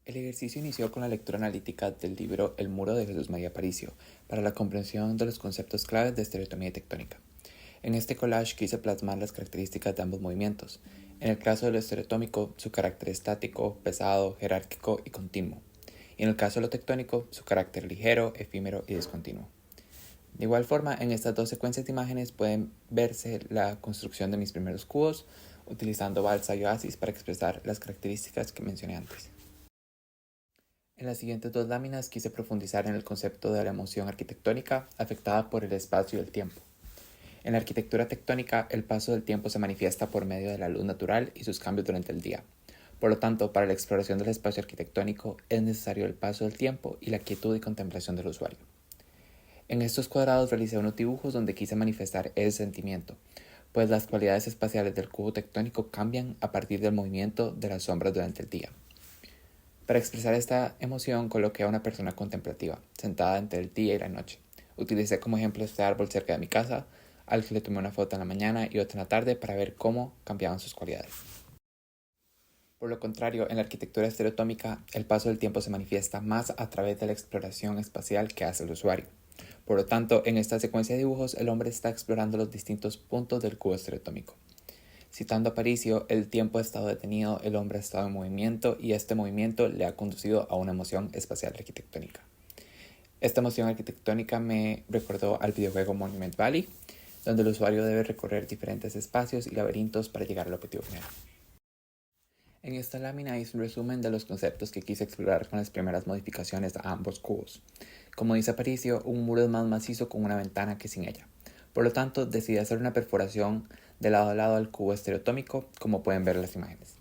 El ejercicio inició con la lectura analítica del libro El muro de Jesús María Aparicio para la comprensión de los conceptos claves de estereotomía y tectónica. En este collage quise plasmar las características de ambos movimientos. En el caso de lo estereotómico, su carácter estático, pesado, jerárquico y continuo. Y en el caso de lo tectónico, su carácter ligero, efímero y discontinuo. De igual forma, en estas dos secuencias de imágenes pueden verse la construcción de mis primeros cubos, utilizando balsa y oasis para expresar las características que mencioné antes. En las siguientes dos láminas quise profundizar en el concepto de la emoción arquitectónica afectada por el espacio y el tiempo. En la arquitectura tectónica, el paso del tiempo se manifiesta por medio de la luz natural y sus cambios durante el día. Por lo tanto, para la exploración del espacio arquitectónico es necesario el paso del tiempo y la quietud y contemplación del usuario. En estos cuadrados realicé unos dibujos donde quise manifestar ese sentimiento, pues las cualidades espaciales del cubo tectónico cambian a partir del movimiento de las sombras durante el día. Para expresar esta emoción coloqué a una persona contemplativa, sentada entre el día y la noche. Utilicé como ejemplo este árbol cerca de mi casa, al que le tomé una foto en la mañana y otra en la tarde para ver cómo cambiaban sus cualidades. Por lo contrario, en la arquitectura estereotómica, el paso del tiempo se manifiesta más a través de la exploración espacial que hace el usuario. Por lo tanto, en esta secuencia de dibujos, el hombre está explorando los distintos puntos del cubo estereotómico. Citando a Aparicio, el tiempo ha estado detenido, el hombre ha estado en movimiento y este movimiento le ha conducido a una emoción espacial arquitectónica. Esta emoción arquitectónica me recordó al videojuego Monument Valley, donde el usuario debe recorrer diferentes espacios y laberintos para llegar al objetivo final. En esta lámina hice un resumen de los conceptos que quise explorar con las primeras modificaciones a ambos cubos. Como dice Aparicio, un muro es más macizo con una ventana que sin ella. Por lo tanto, decidí hacer una perforación de lado a lado al cubo estereotómico, como pueden ver en las imágenes.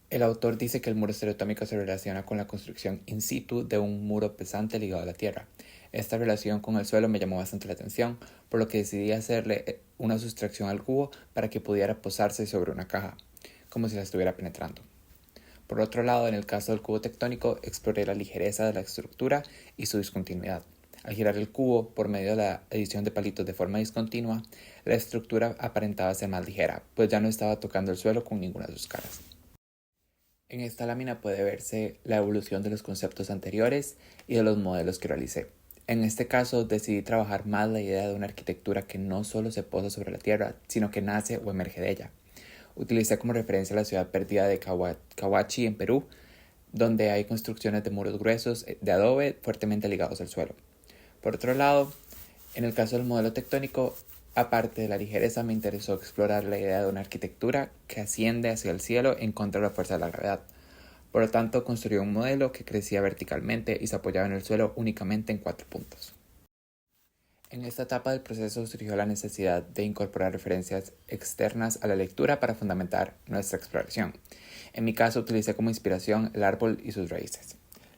El autor dice que el muro estereotómico se relaciona con la construcción in situ de un muro pesante ligado a la tierra. Esta relación con el suelo me llamó bastante la atención, por lo que decidí hacerle una sustracción al cubo para que pudiera posarse sobre una caja, como si la estuviera penetrando. Por otro lado, en el caso del cubo tectónico, exploré la ligereza de la estructura y su discontinuidad. Al girar el cubo por medio de la adición de palitos de forma discontinua, la estructura aparentaba ser más ligera, pues ya no estaba tocando el suelo con ninguna de sus caras. En esta lámina puede verse la evolución de los conceptos anteriores y de los modelos que realicé. En este caso decidí trabajar más la idea de una arquitectura que no solo se posa sobre la tierra, sino que nace o emerge de ella. Utilicé como referencia la ciudad perdida de Cahuachi en Perú, donde hay construcciones de muros gruesos de adobe fuertemente ligados al suelo. Por otro lado, en el caso del modelo tectónico, aparte de la ligereza, me interesó explorar la idea de una arquitectura que asciende hacia el cielo en contra de la fuerza de la gravedad. Por lo tanto, construí un modelo que crecía verticalmente y se apoyaba en el suelo únicamente en 4 puntos. En esta etapa del proceso surgió la necesidad de incorporar referencias externas a la lectura para fundamentar nuestra exploración. En mi caso, utilicé como inspiración el árbol y sus raíces.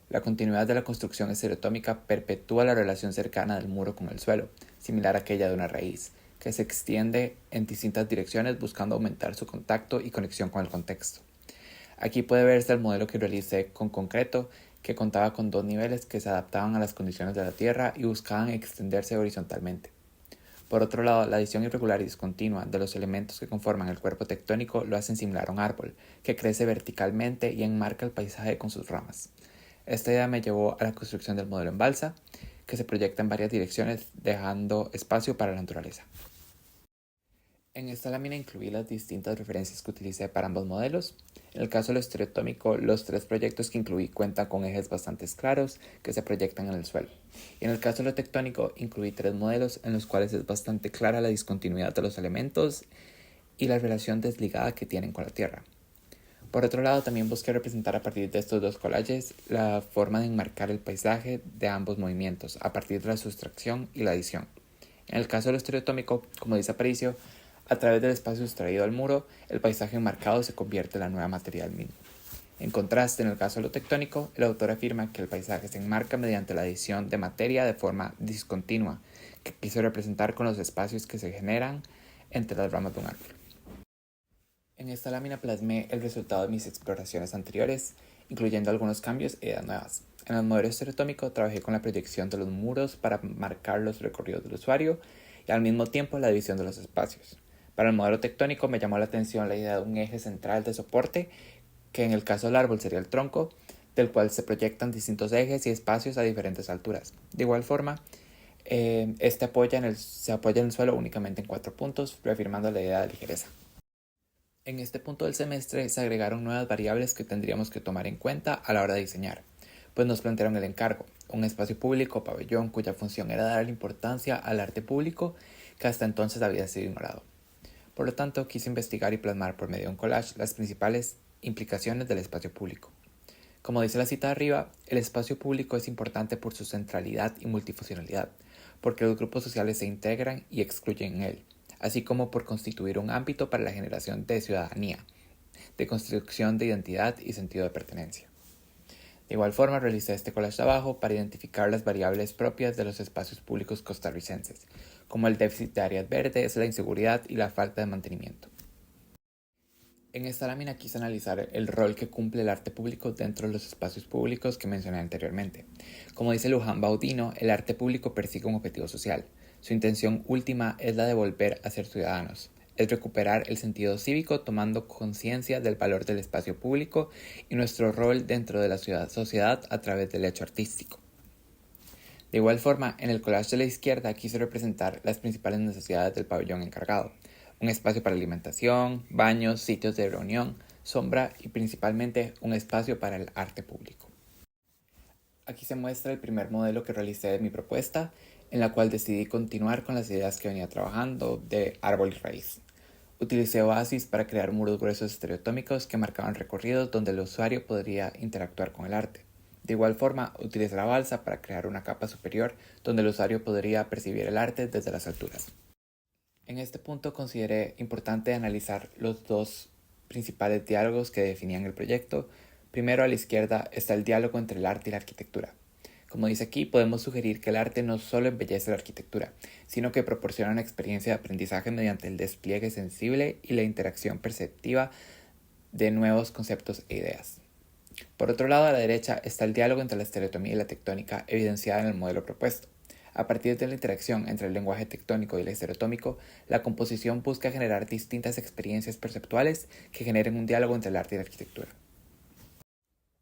La continuidad de la construcción estereotómica perpetúa la relación cercana del muro con el suelo, similar a aquella de una raíz, que se extiende en distintas direcciones buscando aumentar su contacto y conexión con el contexto. Aquí puede verse el modelo que realicé con concreto, que contaba con 2 niveles que se adaptaban a las condiciones de la Tierra y buscaban extenderse horizontalmente. Por otro lado, la adición irregular y discontinua de los elementos que conforman el cuerpo tectónico lo hacen similar a un árbol, que crece verticalmente y enmarca el paisaje con sus ramas. Esta idea me llevó a la construcción del modelo en balsa, que se proyecta en varias direcciones, dejando espacio para la naturaleza. En esta lámina incluí las distintas referencias que utilicé para ambos modelos. En el caso de lo estereotómico, los 3 proyectos que incluí cuentan con ejes bastante claros que se proyectan en el suelo. Y en el caso de lo tectónico, incluí 3 modelos en los cuales es bastante clara la discontinuidad de los elementos y la relación desligada que tienen con la Tierra. Por otro lado, también busqué representar a partir de estos 2 collages la forma de enmarcar el paisaje de ambos movimientos a partir de la sustracción y la adición. En el caso de lo estereotómico, como dice Aparicio, a través del espacio extraído al muro, el paisaje enmarcado se convierte en la nueva material mismo. En contraste, en el caso de lo tectónico, el autor afirma que el paisaje se enmarca mediante la adición de materia de forma discontinua, que quiso representar con los espacios que se generan entre las ramas de un árbol. En esta lámina plasmé el resultado de mis exploraciones anteriores, incluyendo algunos cambios e ideas nuevas. En el modelo estereotómico trabajé con la proyección de los muros para marcar los recorridos del usuario y al mismo tiempo la división de los espacios. Para el modelo tectónico me llamó la atención la idea de un eje central de soporte que en el caso del árbol sería el tronco, del cual se proyectan distintos ejes y espacios a diferentes alturas. De igual forma, se apoya en el suelo únicamente en 4 puntos, reafirmando la idea de ligereza. En este punto del semestre se agregaron nuevas variables que tendríamos que tomar en cuenta a la hora de diseñar, pues nos plantearon el encargo, un espacio público o pabellón cuya función era dar importancia al arte público que hasta entonces había sido ignorado. Por lo tanto, quise investigar y plasmar por medio de un collage las principales implicaciones del espacio público. Como dice la cita de arriba, el espacio público es importante por su centralidad y multifuncionalidad, porque los grupos sociales se integran y excluyen en él, así como por constituir un ámbito para la generación de ciudadanía, de construcción de identidad y sentido de pertenencia. De igual forma, realicé este collage de abajo para identificar las variables propias de los espacios públicos costarricenses, como el déficit de áreas verdes, la inseguridad y la falta de mantenimiento. En esta lámina quise analizar el rol que cumple el arte público dentro de los espacios públicos que mencioné anteriormente. Como dice Luján Baudino, el arte público persigue un objetivo social. Su intención última es la de volver a ser ciudadanos. Es recuperar el sentido cívico tomando conciencia del valor del espacio público y nuestro rol dentro de la sociedad a través del hecho artístico. De igual forma, en el collage de la izquierda quise representar las principales necesidades del pabellón encargado. Un espacio para alimentación, baños, sitios de reunión, sombra y principalmente un espacio para el arte público. Aquí se muestra el primer modelo que realicé de mi propuesta, en la cual decidí continuar con las ideas que venía trabajando de árbol y raíz. Utilicé Oasis para crear muros gruesos estereotómicos que marcaban recorridos donde el usuario podría interactuar con el arte. De igual forma, utilicé la balsa para crear una capa superior donde el usuario podría percibir el arte desde las alturas. En este punto consideré importante analizar los dos principales diálogos que definían el proyecto. Primero, a la izquierda está el diálogo entre el arte y la arquitectura. Como dice aquí, podemos sugerir que el arte no solo embellece la arquitectura, sino que proporciona una experiencia de aprendizaje mediante el despliegue sensible y la interacción perceptiva de nuevos conceptos e ideas. Por otro lado, a la derecha está el diálogo entre la estereotomía y la tectónica evidenciada en el modelo propuesto. A partir de la interacción entre el lenguaje tectónico y el estereotómico, la composición busca generar distintas experiencias perceptuales que generen un diálogo entre el arte y la arquitectura.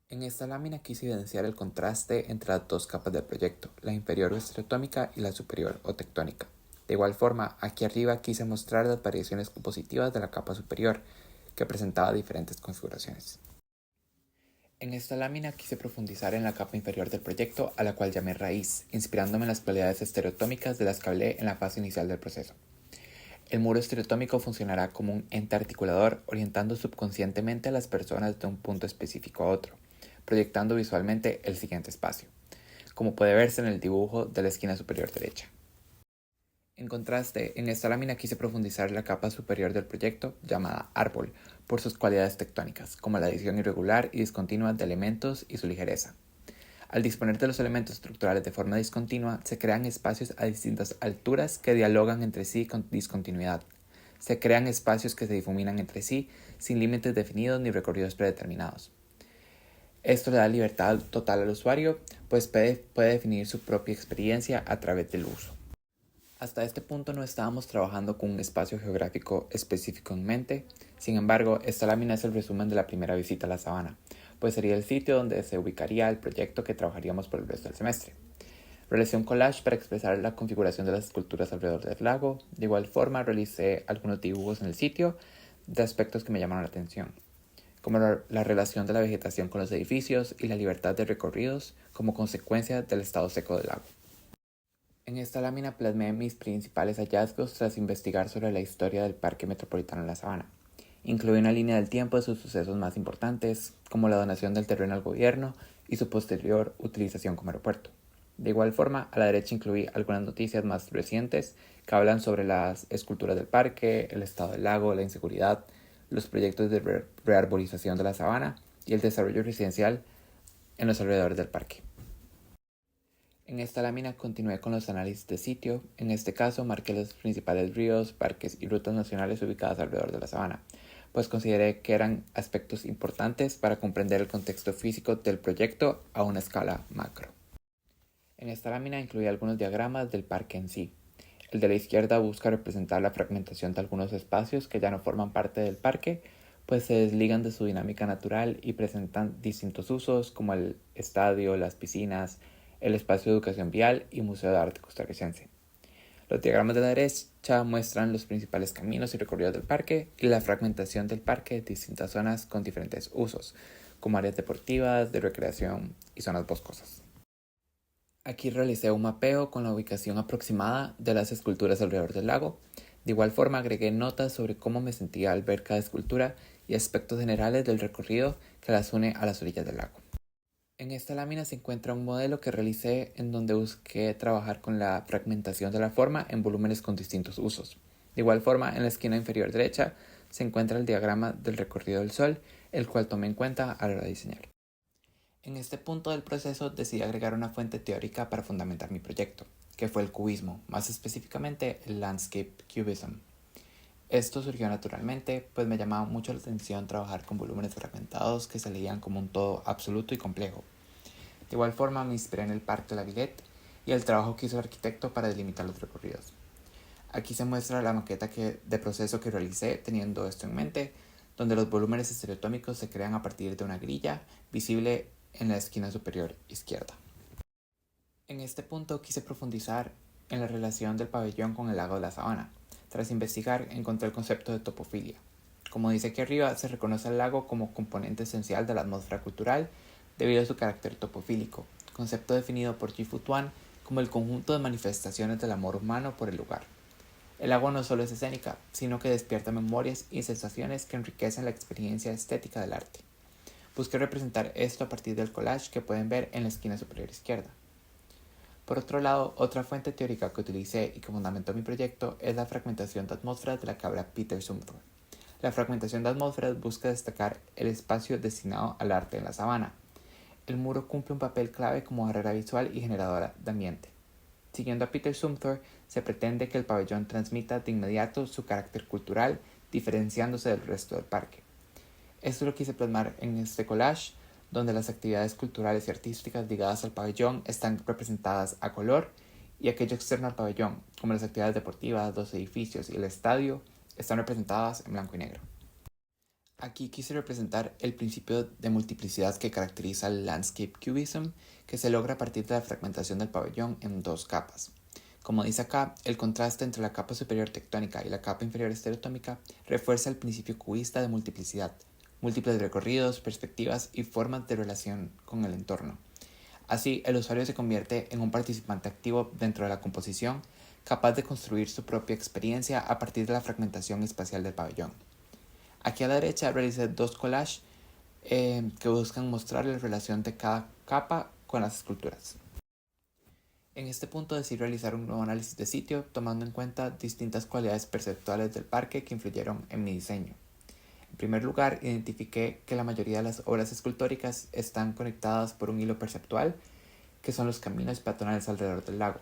En esta lámina quise evidenciar el contraste entre las dos capas del proyecto, la inferior o estereotómica y la superior o tectónica. De igual forma, aquí arriba quise mostrar las variaciones compositivas de la capa superior, que presentaba diferentes configuraciones. En esta lámina quise profundizar en la capa inferior del proyecto, a la cual llamé raíz, inspirándome en las cualidades estereotómicas de las que hablé en la fase inicial del proceso. El muro estereotómico funcionará como un ente articulador, orientando subconscientemente a las personas de un punto específico a otro, proyectando visualmente el siguiente espacio, como puede verse en el dibujo de la esquina superior derecha. En contraste, en esta lámina quise profundizar la capa superior del proyecto, llamada árbol, por sus cualidades tectónicas, como la adición irregular y discontinua de elementos y su ligereza. Al disponer de los elementos estructurales de forma discontinua, se crean espacios a distintas alturas que dialogan entre sí con discontinuidad. Se crean espacios que se difuminan entre sí, sin límites definidos ni recorridos predeterminados. Esto le da libertad total al usuario, pues puede definir su propia experiencia a través del uso. Hasta este punto no estábamos trabajando con un espacio geográfico específico en mente. Sin embargo, esta lámina es el resumen de la primera visita a la sabana, pues sería el sitio donde se ubicaría el proyecto que trabajaríamos por el resto del semestre. Realicé un collage para expresar la configuración de las esculturas alrededor del lago. De igual forma, realicé algunos dibujos en el sitio de aspectos que me llamaron la atención, como la relación de la vegetación con los edificios y la libertad de recorridos como consecuencia del estado seco del lago. En esta lámina plasmé mis principales hallazgos tras investigar sobre la historia del Parque Metropolitano de la Sabana. Incluí una línea del tiempo de sus sucesos más importantes, como la donación del terreno al gobierno y su posterior utilización como aeropuerto. De igual forma, a la derecha incluí algunas noticias más recientes que hablan sobre las esculturas del parque, el estado del lago, la inseguridad, los proyectos de rearborización de la sabana y el desarrollo residencial en los alrededores del parque. En esta lámina continué con los análisis de sitio. En este caso marqué los principales ríos, parques y rutas nacionales ubicadas alrededor de la sabana, pues consideré que eran aspectos importantes para comprender el contexto físico del proyecto a una escala macro. En esta lámina incluí algunos diagramas del parque en sí. El de la izquierda busca representar la fragmentación de algunos espacios que ya no forman parte del parque pues se desligan de su dinámica natural y presentan distintos usos como el estadio, las piscinas, el espacio de educación vial y Museo de Arte Costarricense. Los diagramas de la derecha muestran los principales caminos y recorridos del parque y la fragmentación del parque en distintas zonas con diferentes usos, como áreas deportivas, de recreación y zonas boscosas. Aquí realicé un mapeo con la ubicación aproximada de las esculturas alrededor del lago. De igual forma agregué notas sobre cómo me sentía al ver cada escultura y aspectos generales del recorrido que las une a las orillas del lago. En esta lámina se encuentra un modelo que realicé en donde busqué trabajar con la fragmentación de la forma en volúmenes con distintos usos. De igual forma, en la esquina inferior derecha se encuentra el diagrama del recorrido del Sol, el cual tomé en cuenta a la hora de diseñar. En este punto del proceso decidí agregar una fuente teórica para fundamentar mi proyecto, que fue el cubismo, más específicamente el Landscape Cubism. Esto surgió naturalmente, pues me llamaba mucho la atención trabajar con volúmenes fragmentados que se leían como un todo absoluto y complejo. De igual forma me inspiré en el Parque La Villette y el trabajo que hizo el arquitecto para delimitar los recorridos. Aquí se muestra la maqueta de proceso que realicé teniendo esto en mente, donde los volúmenes estereotómicos se crean a partir de una grilla visible en la esquina superior izquierda. En este punto quise profundizar en la relación del pabellón con el lago de la Sabana. Tras investigar, encontré el concepto de topofilia. Como dice aquí arriba, se reconoce al lago como componente esencial de la atmósfera cultural debido a su carácter topofílico, concepto definido por Ji-Fu Tuan como el conjunto de manifestaciones del amor humano por el lugar. El lago no solo es escénica, sino que despierta memorias y sensaciones que enriquecen la experiencia estética del arte. Busqué representar esto a partir del collage que pueden ver en la esquina superior izquierda. Por otro lado, otra fuente teórica que utilicé y que fundamentó mi proyecto es la fragmentación de atmósferas de la que habla Peter Zumthor. La fragmentación de atmósferas busca destacar el espacio destinado al arte en la sabana. El muro cumple un papel clave como barrera visual y generadora de ambiente. Siguiendo a Peter Zumthor, se pretende que el pabellón transmita de inmediato su carácter cultural, diferenciándose del resto del parque. Esto lo quise plasmar en este collage, donde las actividades culturales y artísticas ligadas al pabellón están representadas a color y aquello externo al pabellón, como las actividades deportivas, los edificios y el estadio, están representadas en blanco y negro. Aquí quise representar el principio de multiplicidad que caracteriza el Landscape Cubism, que se logra a partir de la fragmentación del pabellón en dos capas. Como dice acá, el contraste entre la capa superior tectónica y la capa inferior estereotómica refuerza el principio cubista de multiplicidad, múltiples recorridos, perspectivas y formas de relación con el entorno. Así, el usuario se convierte en un participante activo dentro de la composición, capaz de construir su propia experiencia a partir de la fragmentación espacial del pabellón. Aquí a la derecha realicé dos collages que buscan mostrar la relación de cada capa con las esculturas. En este punto decidí realizar un nuevo análisis de sitio, tomando en cuenta distintas cualidades perceptuales del parque que influyeron en mi diseño. En primer lugar, identifiqué que la mayoría de las obras escultóricas están conectadas por un hilo perceptual, que son los caminos peatonales alrededor del lago.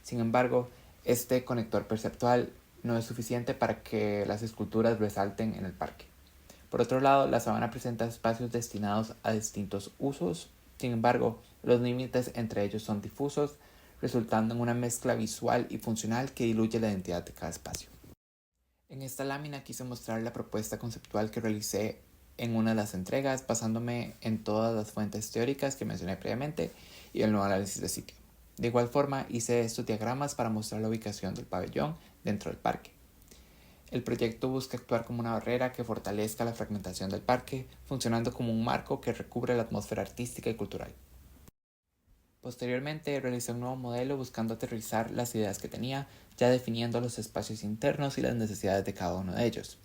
Sin embargo, este conector perceptual no es suficiente para que las esculturas resalten en el parque. Por otro lado, la sabana presenta espacios destinados a distintos usos. Sin embargo, los límites entre ellos son difusos, resultando en una mezcla visual y funcional que diluye la identidad de cada espacio. En esta lámina quise mostrar la propuesta conceptual que realicé en una de las entregas, basándome en todas las fuentes teóricas que mencioné previamente y el nuevo análisis de sitio. De igual forma, hice estos diagramas para mostrar la ubicación del pabellón dentro del parque. El proyecto busca actuar como una barrera que fortalezca la fragmentación del parque, funcionando como un marco que recubre la atmósfera artística y cultural. Posteriormente, realicé un nuevo modelo buscando aterrizar las ideas que tenía, ya definiendo los espacios internos y las necesidades de cada uno de ellos,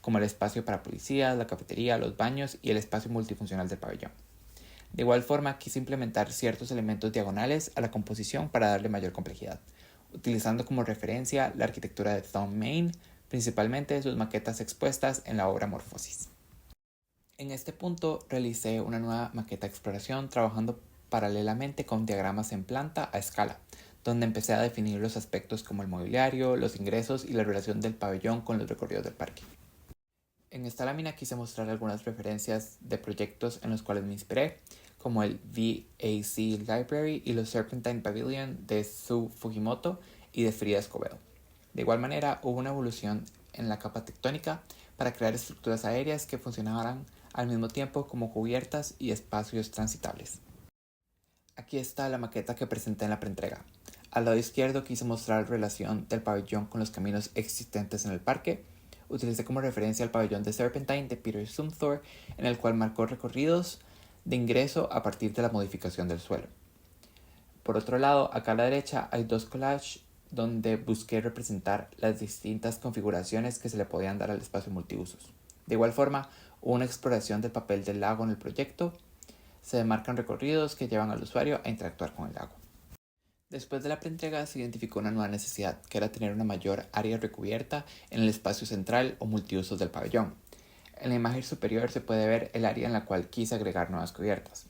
como el espacio para policías, la cafetería, los baños y el espacio multifuncional del pabellón. De igual forma, quise implementar ciertos elementos diagonales a la composición para darle mayor complejidad, utilizando como referencia la arquitectura de Thom Mayne, principalmente sus maquetas expuestas en la obra Morfosis. En este punto realicé una nueva maqueta de exploración trabajando paralelamente con diagramas en planta a escala, donde empecé a definir los aspectos como el mobiliario, los ingresos y la relación del pabellón con los recorridos del parque. En esta lámina quise mostrar algunas referencias de proyectos en los cuales me inspiré, como el VAC Library y los Serpentine Pavilion de Sue Fujimoto y de Frida Escobedo. De igual manera, hubo una evolución en la capa tectónica, para crear estructuras aéreas que funcionaran al mismo tiempo como cubiertas y espacios transitables. Aquí está la maqueta que presenté en la preentrega. Al lado izquierdo quise mostrar la relación del pabellón con los caminos existentes en el parque. Utilicé como referencia el pabellón de Serpentine de Peter Zumthor, en el cual marcó recorridos de ingreso a partir de la modificación del suelo. Por otro lado, acá a la derecha hay dos collages donde busqué representar las distintas configuraciones que se le podían dar al espacio multiusos. De igual forma, hubo una exploración del papel del lago en el proyecto. Se demarcan recorridos que llevan al usuario a interactuar con el lago. Después de la preentrega se identificó una nueva necesidad, que era tener una mayor área recubierta en el espacio central o multiusos del pabellón. En la imagen superior se puede ver el área en la cual quise agregar nuevas cubiertas.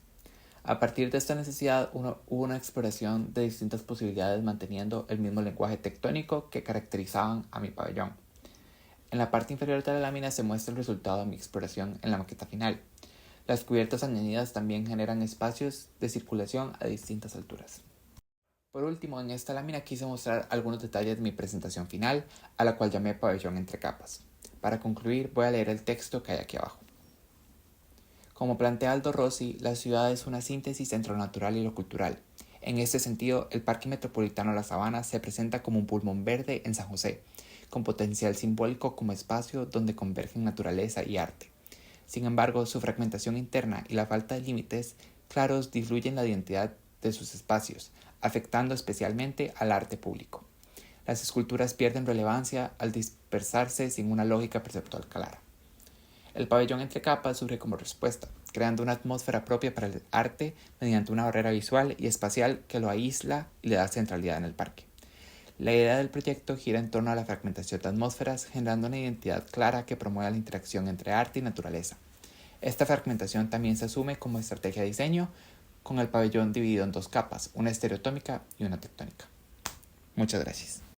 A partir de esta necesidad hubo una exploración de distintas posibilidades manteniendo el mismo lenguaje tectónico que caracterizaban a mi pabellón. En la parte inferior de la lámina se muestra el resultado de mi exploración en la maqueta final. Las cubiertas añadidas también generan espacios de circulación a distintas alturas. Por último, en esta lámina quise mostrar algunos detalles de mi presentación final, a la cual llamé pabellón entre capas. Para concluir, voy a leer el texto que hay aquí abajo. Como plantea Aldo Rossi, la ciudad es una síntesis entre lo natural y lo cultural. En este sentido, el Parque Metropolitano La Sabana se presenta como un pulmón verde en San José, con potencial simbólico como espacio donde convergen naturaleza y arte. Sin embargo, su fragmentación interna y la falta de límites claros diluyen la identidad de sus espacios, afectando especialmente al arte público. Las esculturas pierden relevancia al dispersarse sin una lógica perceptual clara. El pabellón entre capas surge como respuesta, creando una atmósfera propia para el arte mediante una barrera visual y espacial que lo aísla y le da centralidad en el parque. La idea del proyecto gira en torno a la fragmentación de atmósferas, generando una identidad clara que promueva la interacción entre arte y naturaleza. Esta fragmentación también se asume como estrategia de diseño, con el pabellón dividido en dos capas, una estereotómica y una tectónica. Muchas gracias.